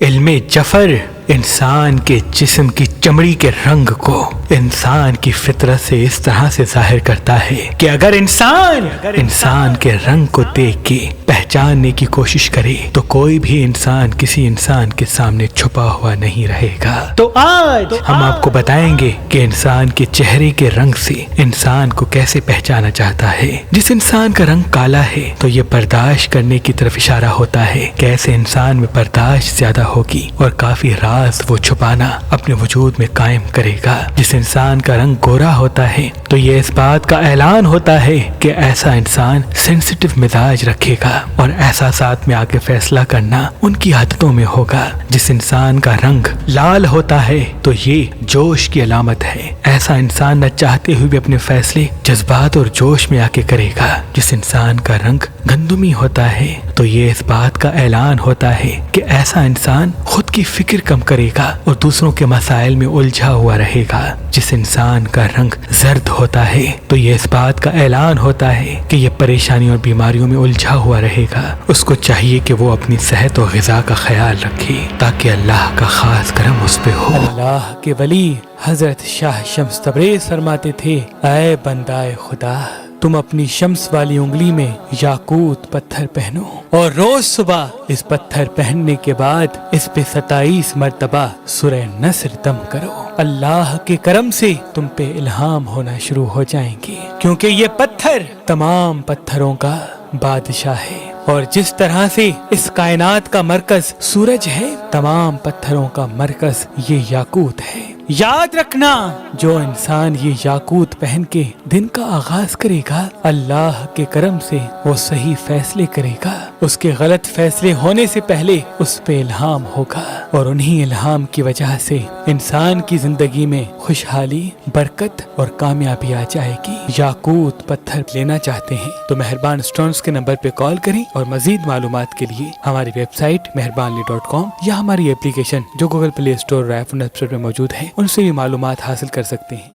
علم جفر انسان کے جسم کی چمڑی کے رنگ کو انسان کی فطرت سے اس طرح سے ظاہر کرتا ہے کہ اگر انسان کے رنگ کو دیکھ کے پہچاننے کی کوشش کرے تو کوئی بھی انسان کسی انسان کے سامنے چھپا ہوا نہیں رہے گا۔ تو آج ہم آپ کو بتائیں گے کہ انسان کے چہرے کے رنگ سے انسان کو کیسے پہچانا چاہتا ہے۔ جس انسان کا رنگ کالا ہے تو یہ برداشت کرنے کی طرف اشارہ ہوتا ہے کہ ایسے انسان میں برداشت زیادہ ہوگی اور کافی راز وہ چھپانا اپنے وجود میں قائم کرے گا۔ جس انسان کا رنگ گورا ہوتا ہے تو یہ اس بات کا اعلان ہوتا ہے کہ ایسا انسان سینسٹیو مزاج رکھے گا اور احساسات میں آ کے فیصلہ کرنا ان کی عادتوں میں ہوگا۔ جس انسان کا رنگ لال ہوتا ہے تو یہ جوش کی علامت ہے۔ ایسا انسان نہ چاہتے ہوئے بھی اپنے فیصلے جذبات اور جوش میں آ کے کرے گا۔ جس انسان کا رنگ گندمی ہوتا ہے تو یہ اس بات کا اعلان ہوتا ہے کہ ایسا انسان خود کی فکر کم کرے گا اور دوسروں کے مسائل میں الجھا ہوا رہے گا۔ جس انسان کا رنگ زرد ہوتا ہے تو یہ اس بات کا اعلان ہوتا ہے کہ یہ پریشانی اور بیماریوں میں الجھا ہوا رہے گا۔ اس کو چاہیے کہ وہ اپنی صحت و غذا کا خیال رکھے تاکہ اللہ کا خاص کرم اس پہ ہو۔ اللہ کے ولی حضرت شاہ شمس تبریز فرماتے تھے، اے بندہ خدا، تم اپنی شمس والی انگلی میں یاقوت پتھر پہنو اور روز صبح اس پتھر پہننے کے بعد اس پہ 27 مرتبہ سورہ نصر دم کرو۔ اللہ کے کرم سے تم پہ الہام ہونا شروع ہو جائیں گے، کیونکہ یہ پتھر تمام پتھروں کا بادشاہ ہے، اور جس طرح سے اس کائنات کا مرکز سورج ہے، تمام پتھروں کا مرکز یہ یاقوت ہے۔ یاد رکھنا، جو انسان یہ یاقوت پہن کے دن کا آغاز کرے گا، اللہ کے کرم سے وہ صحیح فیصلے کرے گا۔ اس کے غلط فیصلے ہونے سے پہلے اس پہ الہام ہوگا، اور انہی الہام کی وجہ سے انسان کی زندگی میں خوشحالی، برکت اور کامیابی آ جائے گی۔ یاقوت پتھر لینا چاہتے ہیں تو مہربان اسٹونز کے نمبر پہ کال کریں، اور مزید معلومات کے لیے ہماری ویب سائٹ مہربانلی.com یا ہماری اپلیکیشن جو گوگل پلے اسٹور اور آئی فون ایپ اسٹور میں موجود ہے ان سے بھی معلومات حاصل کر سکتے ہیں۔